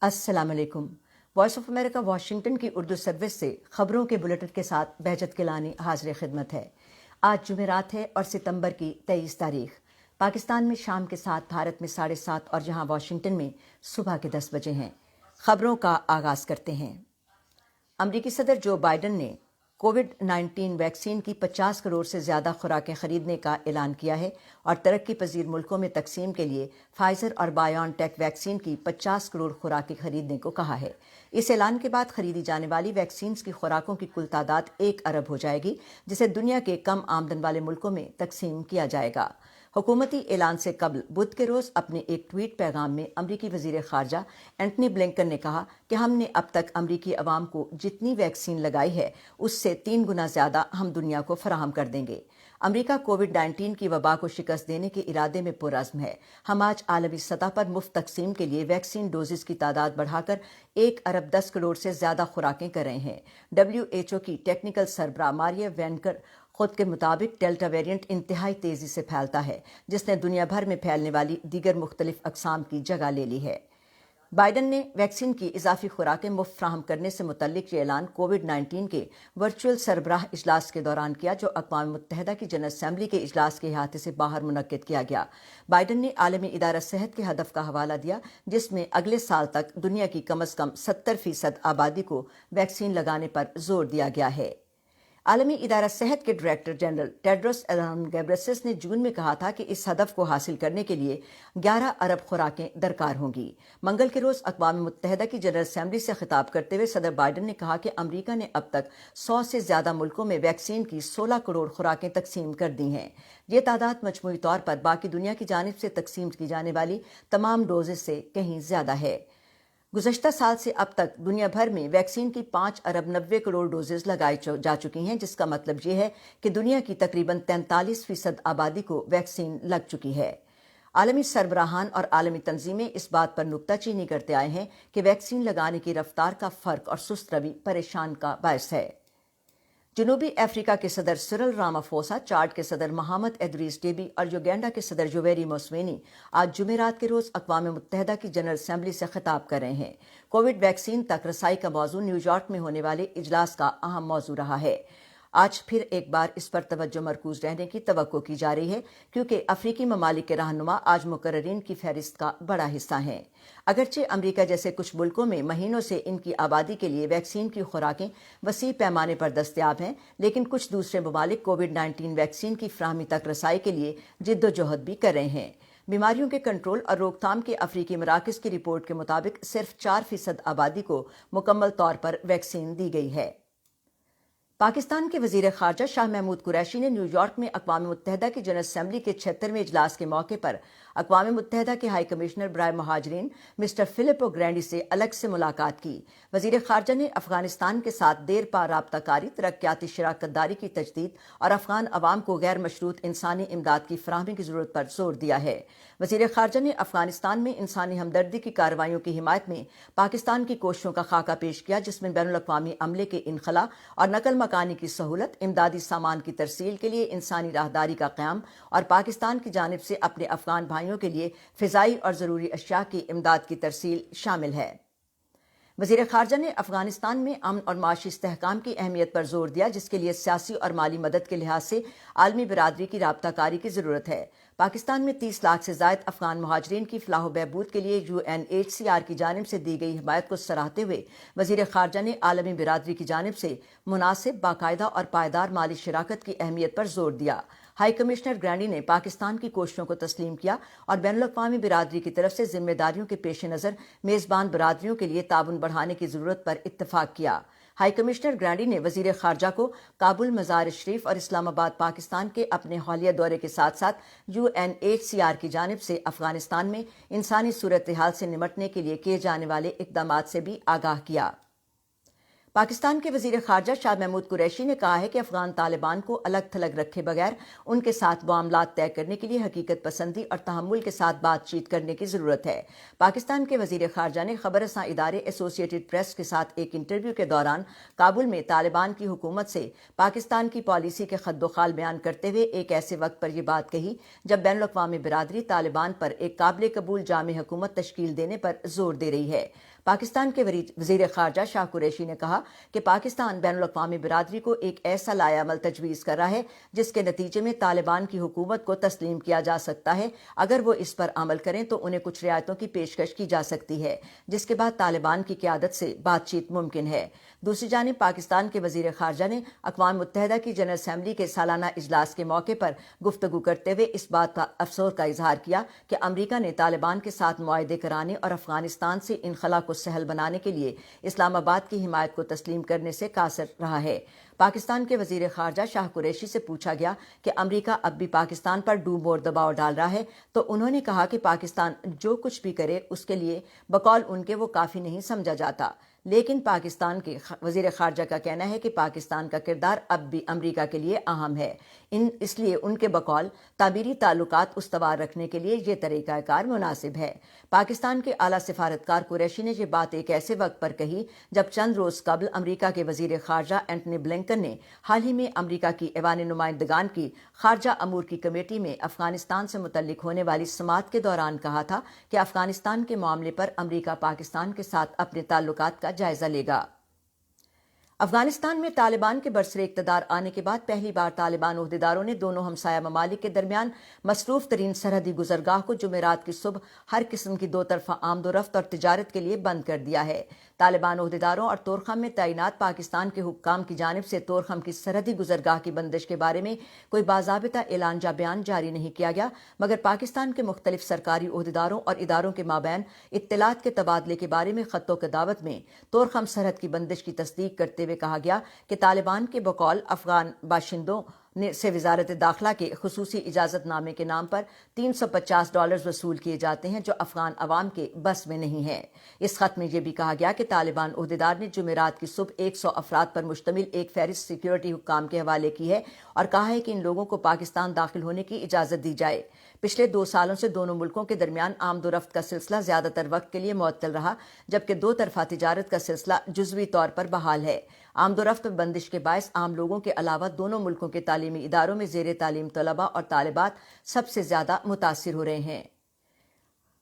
السلام علیکم۔ Voice of America Washington کی اردو سروس سے خبروں کے بلیٹن کے ساتھ بہجت کیلانی حاضر خدمت ہے۔ آج جمعرات ہے اور ستمبر کی 23 تاریخ۔ پاکستان میں شام کے 7، بھارت میں 7:30 اور جہاں واشنگٹن میں صبح کے 10 بجے ہیں۔ خبروں کا آغاز کرتے ہیں۔ امریکی صدر جو بائیڈن نے کووڈ-19 ویکسین کی 50 کروڑ سے زیادہ خوراکیں خریدنے کا اعلان کیا ہے اور ترقی پذیر ملکوں میں تقسیم کے لیے فائزر اور بایون ٹیک ویکسین کی 50 کروڑ خوراکیں خریدنے کو کہا ہے۔ اس اعلان کے بعد خریدی جانے والی ویکسینز کی خوراکوں کی کل تعداد 1 ارب ہو جائے گی، جسے دنیا کے کم آمدن والے ملکوں میں تقسیم کیا جائے گا۔ حکومتی اعلان سے قبل بدھ کے روز اپنے ایک ٹویٹ پیغام میں امریکی وزیر خارجہ اینٹنی بلنکن نے کہا کہ ہم نے اب تک امریکی عوام کو جتنی ویکسین لگائی ہے اس سے 3 گنا زیادہ ہم دنیا کو فراہم کر دیں گے۔ امریکہ کووڈ-19 کی وبا کو شکست دینے کے ارادے میں پرعزم ہے۔ ہم آج عالمی سطح پر مفت تقسیم کے لیے ویکسین ڈوزز کی تعداد بڑھا کر 1 ارب 10 کروڑ سے زیادہ خوراکیں کر رہے ہیں۔ WHO کی ٹیکنیکل سربراہ ماریا وینکر خود کے مطابق ڈیلٹا ویریئنٹ انتہائی تیزی سے پھیلتا ہے، جس نے دنیا بھر میں پھیلنے والی دیگر مختلف اقسام کی جگہ لے لی ہے۔ بائیڈن نے ویکسین کی اضافی خوراکیں مفت فراہم کرنے سے متعلق یہ اعلان کووڈ-19 کے ورچوئل سربراہ اجلاس کے دوران کیا، جو اقوام متحدہ کی جنرل اسمبلی کے اجلاس کے احاطے سے باہر منعقد کیا گیا۔ بائیڈن نے عالمی ادارہ صحت کے ہدف کا حوالہ دیا، جس میں اگلے سال تک دنیا کی کم از کم 70% آبادی کو ویکسین لگانے پر زور دیا گیا ہے۔ عالمی ادارہ صحت کے ڈائریکٹر جنرل ٹیڈروس اڈھانوم گیبریسس نے جون میں کہا تھا کہ اس ہدف کو حاصل کرنے کے لیے 11 ارب خوراکیں درکار ہوں گی۔ منگل کے روز اقوام متحدہ کی جنرل اسمبلی سے خطاب کرتے ہوئے صدر بائیڈن نے کہا کہ امریکہ نے اب تک 100 سے زیادہ ملکوں میں ویکسین کی 16 کروڑ خوراکیں تقسیم کر دی ہیں۔ یہ تعداد مجموعی طور پر باقی دنیا کی جانب سے تقسیم کی جانے والی تمام ڈوزز سے کہیں زیادہ ہے۔ گزشتہ سال سے اب تک دنیا بھر میں ویکسین کی 5 ارب 90 کروڑ ڈوزز لگائی جا چکی ہیں، جس کا مطلب یہ ہے کہ دنیا کی تقریباً 43% آبادی کو ویکسین لگ چکی ہے۔ عالمی سربراہان اور عالمی تنظیمیں اس بات پر نکتہ چینی کرتے آئے ہیں کہ ویکسین لگانے کی رفتار کا فرق اور سست روی پریشان کا باعث ہے۔ جنوبی افریقہ کے صدر سرل رامافوسا، چاڈ کے صدر محمد ادریس ڈیبی اور یوگینڈا کے صدر یوویری موسوینی آج جمعرات کے روز اقوام متحدہ کی جنرل اسمبلی سے خطاب کر رہے ہیں۔ کووڈ ویکسین تک رسائی کا موضوع نیو یارک میں ہونے والے اجلاس کا اہم موضوع رہا ہے۔ آج پھر ایک بار اس پر توجہ مرکوز رہنے کی توقع کی جا رہی ہے، کیونکہ افریقی ممالک کے رہنما آج مقررین کی فہرست کا بڑا حصہ ہیں۔ اگرچہ امریکہ جیسے کچھ ملکوں میں مہینوں سے ان کی آبادی کے لیے ویکسین کی خوراکیں وسیع پیمانے پر دستیاب ہیں، لیکن کچھ دوسرے ممالک کووڈ-19 ویکسین کی فراہمی تک رسائی کے لیے جدوجہد بھی کر رہے ہیں۔ بیماریوں کے کنٹرول اور روک تھام کے افریقی مراکز کی رپورٹ کے مطابق صرف 4% آبادی کو مکمل طور پر ویکسین دی گئی ہے۔ پاکستان کے وزیر خارجہ شاہ محمود قریشی نے نیو یارک میں اقوام متحدہ کی جنرل اسمبلی کے 76ویں اجلاس کے موقع پر اقوام متحدہ کے ہائی کمشنر برائے مہاجرین مسٹر فلپو گرینڈی سے الگ سے ملاقات کی۔ وزیر خارجہ نے افغانستان کے ساتھ دیر پا رابطہ کاری، ترقیاتی شراکت داری کی تجدید اور افغان عوام کو غیر مشروط انسانی امداد کی فراہمی کی ضرورت پر زور دیا ہے۔ وزیر خارجہ نے افغانستان میں انسانی ہمدردی کی کارروائیوں کی حمایت میں پاکستان کی کوششوں کا خاکہ پیش کیا، جس میں بین الاقوامی عملے کے انخلاء اور نقل مکانی کی سہولت، امدادی سامان کی ترسیل کے لیے انسانی راہداری کا قیام اور پاکستان کی جانب سے اپنے افغان بھائیوں کے لیے فضائی اور ضروری اشیاء کی امداد کی ترسیل شامل ہے۔ وزیر خارجہ نے افغانستان میں امن اور معاشی استحکام کی اہمیت پر زور دیا، جس کے لیے سیاسی اور مالی مدد کے لحاظ سے عالمی برادری کی رابطہ کاری کی ضرورت ہے۔ پاکستان میں 30 لاکھ سے زائد افغان مہاجرین کی فلاح و بہبود کے لیے UNHCR کی جانب سے دی گئی حمایت کو سراہتے ہوئے وزیر خارجہ نے عالمی برادری کی جانب سے مناسب، باقاعدہ اور پائیدار مالی شراکت کی اہمیت پر زور دیا۔ ہائی کمشنر گرینڈی نے پاکستان کی کوششوں کو تسلیم کیا اور بین الاقوامی برادری کی طرف سے ذمہ داریوں کے پیش نظر میزبان برادریوں کے لیے تعاون بڑھانے کی ضرورت پر اتفاق کیا۔ ہائی کمشنر گرینڈی نے وزیر خارجہ کو کابل، مزار شریف اور اسلام آباد پاکستان کے اپنے حالیہ دورے کے ساتھ ساتھ UNHCR کی جانب سے افغانستان میں انسانی صورتحال سے نمٹنے کے لیے کیے جانے والے اقدامات سے بھی آگاہ کیا۔ پاکستان کے وزیر خارجہ شاہ محمود قریشی نے کہا ہے کہ افغان طالبان کو الگ تھلگ رکھے بغیر ان کے ساتھ معاملات طے کرنے کے لیے حقیقت پسندی اور تحمل کے ساتھ بات چیت کرنے کی ضرورت ہے۔ پاکستان کے وزیر خارجہ نے خبر رساں ادارے ایسوسیٹڈ پریس کے ساتھ ایک انٹرویو کے دوران کابل میں طالبان کی حکومت سے پاکستان کی پالیسی کے خد و خال بیان کرتے ہوئے ایک ایسے وقت پر یہ بات کہی جب بین الاقوامی برادری طالبان پر ایک قابل قبول جامع حکومت تشکیل دینے پر زور دے رہی ہے۔ پاکستان کے وزیر خارجہ شاہ قریشی نے کہا کہ پاکستان بین الاقوامی برادری کو ایک ایسا لائحہ عمل تجویز کر رہا ہے جس کے نتیجے میں طالبان کی حکومت کو تسلیم کیا جا سکتا ہے۔ اگر وہ اس پر عمل کریں تو انہیں کچھ رعایتوں کی پیشکش کی جا سکتی ہے جس کے بعد طالبان کی قیادت سے بات چیت ممکن ہے۔ دوسری جانب پاکستان کے وزیر خارجہ نے اقوام متحدہ کی جنرل اسمبلی کے سالانہ اجلاس کے موقع پر گفتگو کرتے ہوئے اس بات کا افسوس کا اظہار کیا کہ امریکہ نے طالبان کے ساتھ معاہدے کرانے اور افغانستان سے انخلا کو سہل بنانے کے لیے اسلام آباد کی حمایت کو تسلیم کرنے سے قاصر رہا ہے۔ پاکستان کے وزیر خارجہ شاہ قریشی سے پوچھا گیا کہ امریکہ اب بھی پاکستان پر ڈوم اور دباؤ ڈال رہا ہے تو انہوں نے کہا کہ پاکستان جو کچھ بھی کرے اس کے لیے بقول ان کے وہ کافی نہیں سمجھا جاتا، لیکن پاکستان کے وزیر خارجہ کا کہنا ہے کہ پاکستان کا کردار اب بھی امریکہ کے لیے اہم ہے، اس لیے ان کے بقول تعمیری تعلقات استوار رکھنے کے لیے یہ طریقہ کار مناسب ہے۔ پاکستان کے اعلیٰ سفارتکار قریشی نے یہ بات ایک ایسے وقت پر کہی جب چند روز قبل امریکہ کے وزیر خارجہ اینٹنی بلنکن نے حال ہی میں امریکہ کی ایوان نمائندگان کی خارجہ امور کی کمیٹی میں افغانستان سے متعلق ہونے والی سماعت کے دوران کہا تھا کہ افغانستان کے معاملے پر امریکہ پاکستان کے ساتھ اپنے تعلقات کا جائزہ لے گا۔ افغانستان میں طالبان کے برسر اقتدار آنے کے بعد پہلی بار طالبان عہدیداروں نے دونوں ہمسایہ ممالک کے درمیان مصروف ترین سرحدی گزرگاہ کو جمعرات کی صبح ہر قسم کی دو طرفہ آمد و رفت اور تجارت کے لیے بند کر دیا ہے۔ طالبان عہدیداروں اور طورخم میں تعینات پاکستان کے حکام کی جانب سے طورخم کی سرحدی گزرگاہ کی بندش کے بارے میں کوئی باضابطہ اعلان یا بیان جاری نہیں کیا گیا، مگر پاکستان کے مختلف سرکاری عہدیداروں اور اداروں کے مابین اطلاعات کے تبادلے کے بارے میں خط و کتابت میں طورخم سرحد کی بندش کی تصدیق کرتے ہوئے کہا گیا کہ طالبان کے بقول افغان باشندوں سے وزارت داخلہ کے خصوصی اجازت نامے کے نام پر $350 وصول کیے جاتے ہیں جو افغان عوام کے بس میں نہیں ہے۔ اس خط میں یہ بھی کہا گیا کہ طالبان عہدیدار نے جمعرات کی صبح 100 افراد پر مشتمل ایک فہرست سیکیورٹی حکام کے حوالے کی ہے اور کہا ہے کہ ان لوگوں کو پاکستان داخل ہونے کی اجازت دی جائے۔ پچھلے 2 سالوں سے دونوں ملکوں کے درمیان آمد و رفت کا سلسلہ زیادہ تر وقت کے لیے معطل رہا، جبکہ دو طرفہ تجارت کا سلسلہ جزوی طور پر بحال ہے۔ آمد و رفت بندش کے باعث عام لوگوں کے علاوہ دونوں ملکوں کے تعلیمی اداروں میں زیر تعلیم طلباء اور طالبات سب سے زیادہ متاثر ہو رہے ہیں۔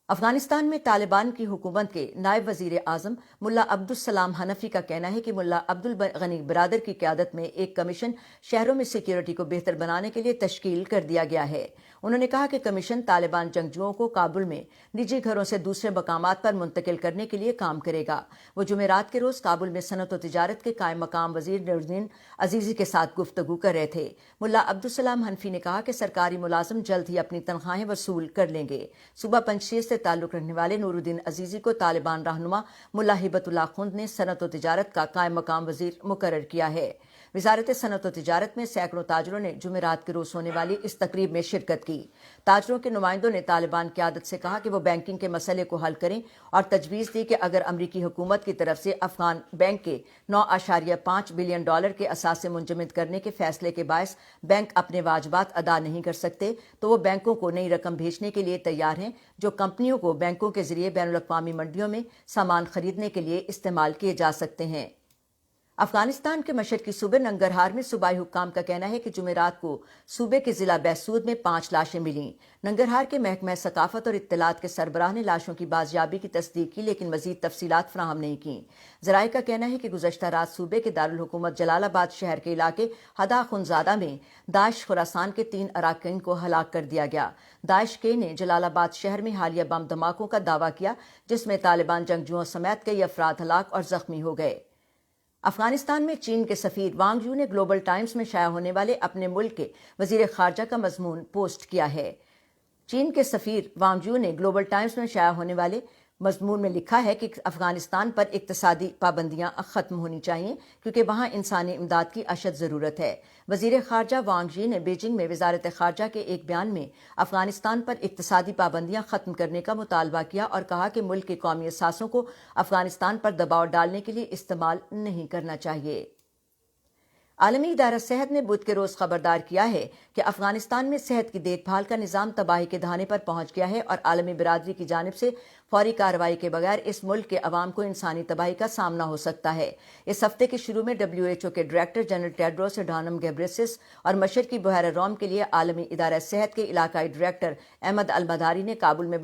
افغانستان میں طالبان کی حکومت کے نائب وزیر اعظم ملا عبدالسلام حنفی کا کہنا ہے کہ ملا عبدالغنی برادر کی قیادت میں ایک کمیشن شہروں میں سیکیورٹی کو بہتر بنانے کے لیے تشکیل کر دیا گیا ہے۔ انہوں نے کہا کہ کمیشن طالبان جنگجوؤں کو کابل میں نجی گھروں سے دوسرے مقامات پر منتقل کرنے کے لیے کام کرے گا۔ وہ جمعرات کے روز کابل میں صنعت و تجارت کے قائم مقام وزیر نورالدین عزیزی کے ساتھ گفتگو کر رہے تھے۔ ملا عبدالسلام حنفی نے کہا کہ سرکاری ملازم جلد ہی اپنی تنخواہیں وصول کر لیں گے۔ صوبہ پنجشیر سے تعلق رکھنے والے نورالدین عزیزی کو طالبان رہنما ملا ہبت اللہ خند نے صنعت و تجارت کا قائم مقام وزیر مقرر کیا ہے۔ وزارت صنعت و تجارت میں سینکڑوں تاجروں نے جمعرات کے روز ہونے والی اس تقریب میں شرکت کی۔ تاجروں کے نمائندوں نے طالبان قیادت سے کہا کہ وہ بینکنگ کے مسئلے کو حل کریں اور تجویز دی کہ اگر امریکی حکومت کی طرف سے افغان بینک کے $9.5 بلین کے اثاثے منجمد کرنے کے فیصلے کے باعث بینک اپنے واجبات ادا نہیں کر سکتے تو وہ بینکوں کو نئی رقم بھیجنے کے لیے تیار ہیں جو کمپنیوں کو بینکوں کے ذریعے بین الاقوامی منڈیوں میں سامان خریدنے کے لیے استعمال کیے جا سکتے ہیں۔ افغانستان کے مشرقی صوبے ننگرہار میں صوبائی حکام کا کہنا ہے کہ جمعرات کو صوبے کے ضلع بہسود میں 5 لاشیں ملیں۔ ننگرہار کے محکمہ ثقافت اور اطلاعات کے سربراہ نے لاشوں کی بازیابی کی تصدیق کی لیکن مزید تفصیلات فراہم نہیں کیں۔ ذرائع کا کہنا ہے کہ گزشتہ رات صوبے کے دارالحکومت جلال آباد شہر کے علاقے ہدا خنزادہ میں داعش خراسان کے 3 اراکین کو ہلاک کر دیا گیا۔ داعش کے نے جلال آباد شہر میں حالیہ بم دھماکوں کا دعویٰ کیا جس میں طالبان جنگجوؤں سمیت کئی افراد ہلاک اور زخمی ہو گئے۔ افغانستان میں چین کے سفیر وانگ یو نے گلوبل ٹائمز میں شائع ہونے والے اپنے ملک کے وزیر خارجہ کا مضمون پوسٹ کیا ہے۔ چین کے سفیر وانگ یو نے گلوبل ٹائمز میں شائع ہونے والے مضمون میں لکھا ہے کہ افغانستان پر اقتصادی پابندیاں ختم ہونی چاہیے کیونکہ وہاں انسانی امداد کی اشد ضرورت ہے۔ وزیر خارجہ وانگ یی نے بیجنگ میں وزارت خارجہ کے ایک بیان میں افغانستان پر اقتصادی پابندیاں ختم کرنے کا مطالبہ کیا اور کہا کہ ملک کے قومی اثاثوں کو افغانستان پر دباؤ ڈالنے کے لیے استعمال نہیں کرنا چاہیے۔ عالمی ادارہ صحت نے بدھ کے روز خبردار کیا ہے کہ افغانستان میں صحت کی دیکھ بھال کا نظام تباہی کے دہانے پر پہنچ گیا ہے اور عالمی برادری کی جانب سے فوری کارروائی کے بغیر اس ملک کے عوام کو انسانی تباہی کا سامنا ہو سکتا ہے۔ اس ہفتے کے شروع میں WHO کے ڈائریکٹر جنرل ٹیڈروس اڈھانم گیبریسس اور مشرقی بحیرہ روم کے لیے عالمی ادارہ صحت کے علاقائی ڈائریکٹر احمد المداری نے کابل میں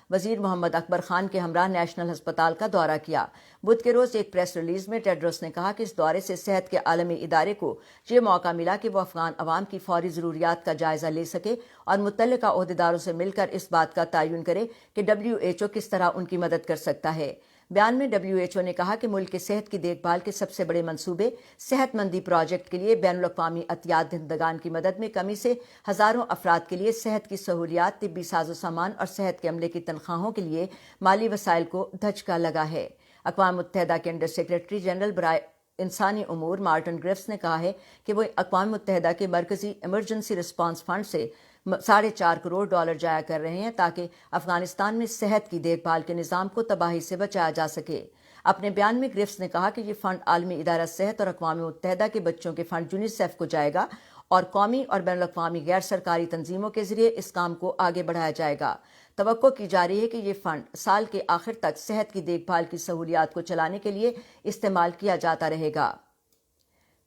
وزیر محمد اکبر خان کے ہمراہ نیشنل ہسپتال کا دورہ کیا۔ بدھ کے روز ایک پریس ریلیز میں ٹیڈروس نے کہا کہ اس دورے سے صحت کے عالمی ادارے کو یہ موقع ملا کہ وہ افغان عوام کی فوری ضروریات کا جائزہ لے سکے اور متعلقہ عہدیداروں سے مل کر اس بات کا تعین کرے کہ WHO کس طرح ان کی مدد کر سکتا ہے۔ بیان میں WHO نے کہا کہ ملک کے صحت کی دیکھ بھال کے سب سے بڑے منصوبے صحت مندی پروجیکٹ کے لیے بین الاقوامی عطیات دہندگان کی مدد میں کمی سے ہزاروں افراد کے لیے صحت کی سہولیات، طبی ساز و سامان اور صحت کے عملے کی تنخواہوں کے لیے مالی وسائل کو دھچکا لگا ہے۔ اقوام متحدہ کے انڈر سیکرٹری جنرل برائے انسانی امور مارٹن گرفٹس نے کہا ہے کہ وہ اقوام متحدہ کے مرکزی ایمرجنسی رسپانس فنڈ سے $4.5 کروڑ جایا کر رہے ہیں تاکہ افغانستان میں صحت کی دیکھ بھال کے نظام کو تباہی سے بچایا جا سکے۔ اپنے بیان میں گرفٹس نے کہا کہ یہ فنڈ عالمی ادارہ صحت اور اقوام متحدہ کے بچوں کے فنڈ یونیسیف کو جائے گا اور قومی اور بین الاقوامی غیر سرکاری تنظیموں کے ذریعے اس کام کو آگے بڑھایا جائے گا۔ توقع کی جا رہی ہے کہ یہ فنڈ سال کے آخر تک صحت کی دیکھ بھال کی سہولیات کو چلانے کے لیے استعمال کیا جاتا رہے گا۔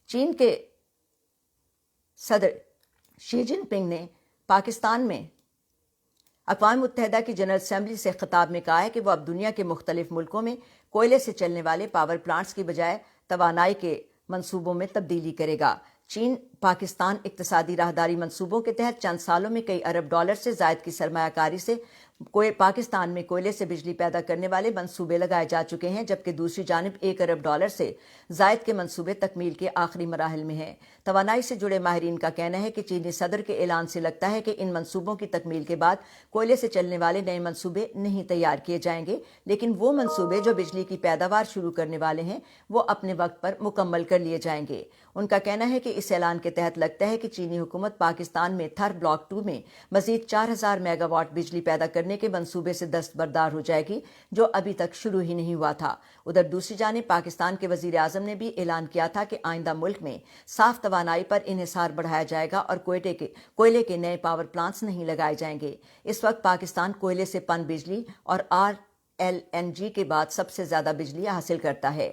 چین کے صدر شی جن پنگ نے پاکستان میں اقوام متحدہ کی جنرل اسمبلی سے خطاب میں کہا ہے کہ وہ اب دنیا کے مختلف ملکوں میں کوئلے سے چلنے والے پاور پلانٹس کی بجائے توانائی کے منصوبوں میں تبدیلی کرے گا۔ چین پاکستان اقتصادی راہداری منصوبوں کے تحت چند سالوں میں کئی ارب ڈالر سے زائد کی سرمایہ کاری سے پاکستان میں کوئلے سے بجلی پیدا کرنے والے منصوبے لگائے جا چکے ہیں، جبکہ دوسری جانب $1 ارب سے زائد کے منصوبے تکمیل کے آخری مراحل میں ہیں۔ توانائی سے جڑے ماہرین کا کہنا ہے کہ چینی صدر کے اعلان سے لگتا ہے کہ ان منصوبوں کی تکمیل کے بعد کوئلے سے چلنے والے نئے منصوبے نہیں تیار کیے جائیں گے، لیکن وہ منصوبے جو بجلی کی پیداوار شروع کرنے والے ہیں وہ اپنے وقت پر مکمل کر لیے جائیں گے۔ ان کا کہنا ہے کہ اس اعلان کے تحت لگتا ہے کہ چینی حکومت پاکستان میں تھر بلاک 2 میں مزید 4000 میگا واٹ بجلی پیدا کرنے کے منصوبے سے دستبردار ہو جائے گی، جو ابھی تک شروع ہی نہیں ہوا تھا۔ ادھر دوسری جانب پاکستان کے وزیر اعظم نے بھی اعلان کیا تھا کہ آئندہ ملک میں صاف توانائی پر انحصار بڑھایا جائے گا اور کوئلے کے نئے پاور پلانٹس نہیں لگائے جائیں گے۔ اس وقت پاکستان کوئلے سے پن بجلی اور RLNG کے بعد سب سے زیادہ بجلی حاصل کرتا ہے۔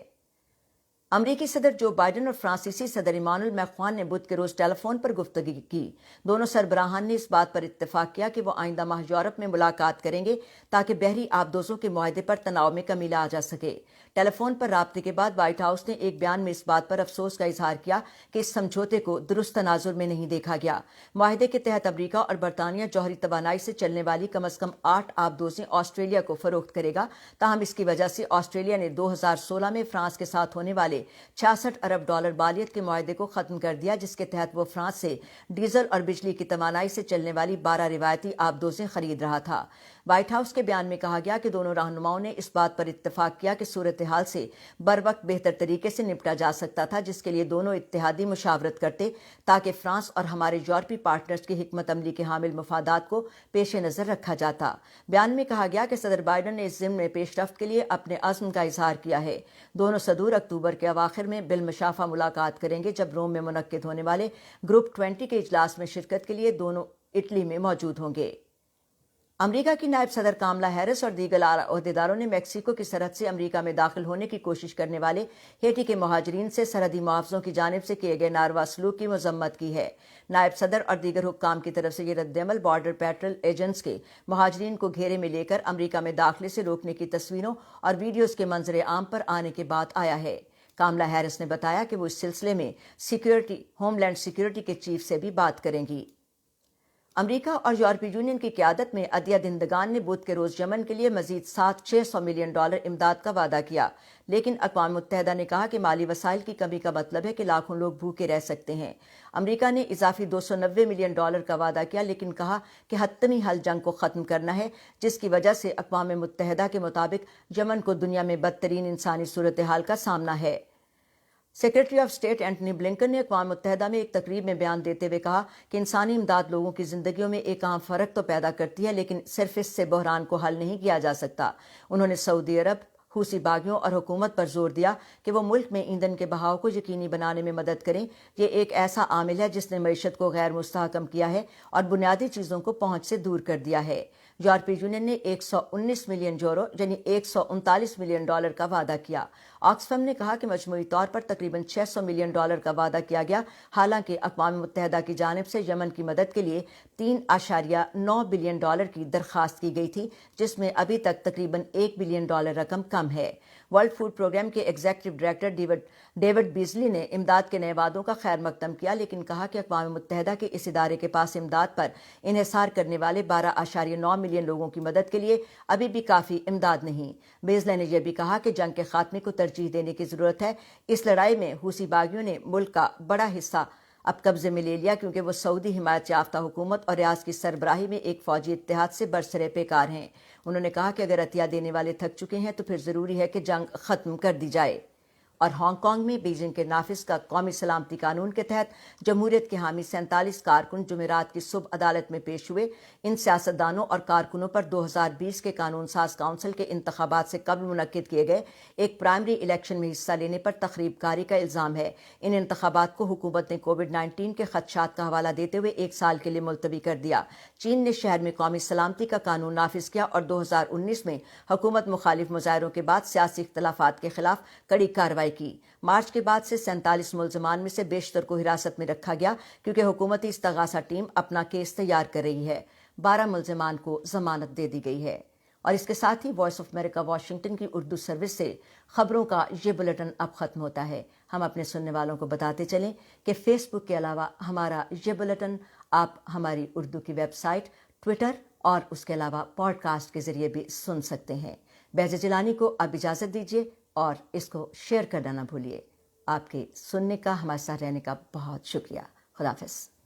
امریکی صدر جو بائیڈن اور فرانسیسی صدر ایمانوئل میخوان نے بدھ کے روز ٹیلی فون پر گفتگو کی۔ دونوں سربراہان نے اس بات پر اتفاق کیا کہ وہ آئندہ ماہ یورپ میں ملاقات کریں گے تاکہ بحری آبدوزوں کے معاہدے پر تناؤ میں کمی لایا جا سکے۔ ٹیلی فون پر رابطے کے بعد وائٹ ہاؤس نے ایک بیان میں اس بات پر افسوس کا اظہار کیا کہ اس سمجھوتے کو درست تناظر میں نہیں دیکھا گیا۔ معاہدے کے تحت امریکہ اور برطانیہ جوہری توانائی سے چلنے والی کم از کم 8 آبدوزیں آسٹریلیا کو فروخت کرے گا، تاہم اس کی وجہ سے آسٹریلیا نے 2016 میں فرانس کے ساتھ ہونے والے $66 ارب مالیت کے معاہدے کو ختم کر دیا، جس کے تحت وہ فرانس سے ڈیزل اور بجلی کی توانائی سے چلنے والی 12 روایتی آبدوزیں خرید رہا تھا۔ وائٹ ہاؤس کے بیان میں کہا گیا کہ دونوں رہنماؤں نے اس بات پر اتفاق کیا کہ صورتحال سے بروقت بہتر طریقے سے نپٹا جا سکتا تھا، جس کے لیے دونوں اتحادی مشاورت کرتے تاکہ فرانس اور ہمارے یورپی پارٹنرز کی حکمت عملی کے حامل مفادات کو پیش نظر رکھا جاتا۔ بیان میں کہا گیا کہ صدر بائیڈن نے اس ضمن میں پیش رفت کے لیے اپنے عزم کا اظہار کیا ہے۔ دونوں صدور اکتوبر کے اواخر میں بالمشافہ ملاقات کریں گے، جب روم میں منعقد ہونے والے گروپ 20 کے اجلاس میں شرکت کے لیے دونوں اٹلی میں موجود ہوں گے۔ امریکہ کی نائب صدر کاملا ہیرس اور دیگر اعلیٰ عہدیداروں نے میکسیکو کی سرحد سے امریکہ میں داخل ہونے کی کوشش کرنے والے ہیٹی کے مہاجرین سے سرحدی محافظوں کی جانب سے کیے گئے ناروا سلوک کی مذمت کی ہے۔ نائب صدر اور دیگر حکام کی طرف سے یہ رد عمل بارڈر پیٹرول ایجنٹس کے مہاجرین کو گھیرے میں لے کر امریکہ میں داخلے سے روکنے کی تصویروں اور ویڈیوز کے منظر عام پر آنے کے بعد آیا ہے۔ کاملا ہیرس نے بتایا کہ وہ اس سلسلے میں ہوم لینڈ سیکیورٹی کے چیف سے بھی بات کریں گی۔ امریکہ اور یورپی یونین کی قیادت میں عدلیہ دہندگان نے بدھ کے روز یمن کے لیے مزید $600 ملین امداد کا وعدہ کیا، لیکن اقوام متحدہ نے کہا کہ مالی وسائل کی کمی کا مطلب ہے کہ لاکھوں لوگ بھوکے رہ سکتے ہیں۔ امریکہ نے اضافی $290 ملین کا وعدہ کیا، لیکن کہا کہ حتمی حل جنگ کو ختم کرنا ہے، جس کی وجہ سے اقوام متحدہ کے مطابق یمن کو دنیا میں بدترین انسانی صورتحال کا سامنا ہے۔ Secretary of state Antony Blinken نے اقوام متحدہ میں ایک تقریب میں بیان دیتے ہوئے کہا کہ انسانی امداد لوگوں کی زندگیوں میں ایک عام فرق تو پیدا کرتی ہے، لیکن صرف اس سے بحران کو حل نہیں کیا جا سکتا۔ انہوں نے سعودی عرب، حوثی باغیوں اور حکومت پر زور دیا کہ وہ ملک میں ایندھن کے بہاؤ کو یقینی بنانے میں مدد کریں۔ یہ ایک ایسا عامل ہے جس نے معیشت کو غیر مستحکم کیا ہے اور بنیادی چیزوں کو پہنچ سے دور کر دیا ہے۔ یورپی یونین نے 119 ملین یورو یعنی $139 ملین کا وعدہ کیا۔ آکسفم نے کہا کہ مجموعی طور پر تقریباً $600 ملین کا وعدہ کیا گیا، حالانکہ اقوام متحدہ کی جانب سے یمن کی مدد کے لیے $3.9 بلین کی درخواست کی گئی تھی، جس میں ابھی تک تقریباً $1 بلین رقم کم ہے۔ ورلڈ فوڈ پروگرام کے ایگزیکٹو ڈائریکٹر ڈیوڈ بیزلی نے امداد کے نئے وعدوں کا خیر مقدم کیا، لیکن کہا کہ اقوام متحدہ کے اس ادارے کے پاس امداد پر انحصار کرنے والے 12.9 ملین لوگوں کی مدد کے لیے ابھی بھی کافی امداد نہیں۔ بیزلی نے یہ بھی کہا کہ جنگ کے خاتمے کو ترجیح دینے کی ضرورت ہے۔ اس لڑائی میں حوثی باغیوں نے ملک کا بڑا حصہ اب قبضے میں لے لیا، کیونکہ وہ سعودی حمایت یافتہ حکومت اور ریاض کی سربراہی میں ایک فوجی اتحاد سے برسرے پیکار ہیں۔ انہوں نے کہا کہ اگر عطیہ دینے والے تھک چکے ہیں تو پھر ضروری ہے کہ جنگ ختم کر دی جائے۔ اور ہانگ کانگ میں بیجنگ کے نافذ کا قومی سلامتی قانون کے تحت جمہوریت کے حامی 47 کارکن جمعرات کی صبح عدالت میں پیش ہوئے۔ ان سیاستدانوں اور کارکنوں پر 2020 کے قانون ساز کونسل کے انتخابات سے قبل منعقد کیے گئے ایک پرائمری الیکشن میں حصہ لینے پر تخریب کاری کا الزام ہے۔ ان انتخابات کو حکومت نے کووڈ-19 کے خدشات کا حوالہ دیتے ہوئے 1 سال کے لیے ملتوی کر دیا۔ چین نے شہر میں قومی سلامتی کا قانون نافذ کیا اور 2019 میں حکومت مخالف مظاہروں کے بعد سیاسی اختلافات کے خلاف کڑی کارروائی کی۔ مارچ کے بعد سے 47 ملزمان میں سے بیشتر کو حراست میں رکھا گیا، کیونکہ حکومتی استغاثہ ٹیم اپنا کیس تیار کر رہی ہے۔ 12 ملزمان کو ضمانت دے دی گئی ہے۔ اور اس کے ساتھ ہی وائس آف امریکہ واشنگٹن کی اردو سروس سے خبروں کا یہ بلیٹن اب ختم ہوتا ہے۔ ہم اپنے سننے والوں کو بتاتے چلیں کہ فیس بک کے علاوہ ہمارا یہ بلیٹن آپ ہماری اردو کی ویب سائٹ، ٹویٹر اور اس کے علاوہ پوڈ کاسٹ کے ذریعے بھی سن سکتے ہیں۔ بہجہ جیلانی کو اب اجازت دیجیے اور اس کو شیئر کرنا نہ بھولیے۔ آپ کے سننے کا، ہمارے ساتھ رہنے کا بہت شکریہ۔ خدا حافظ۔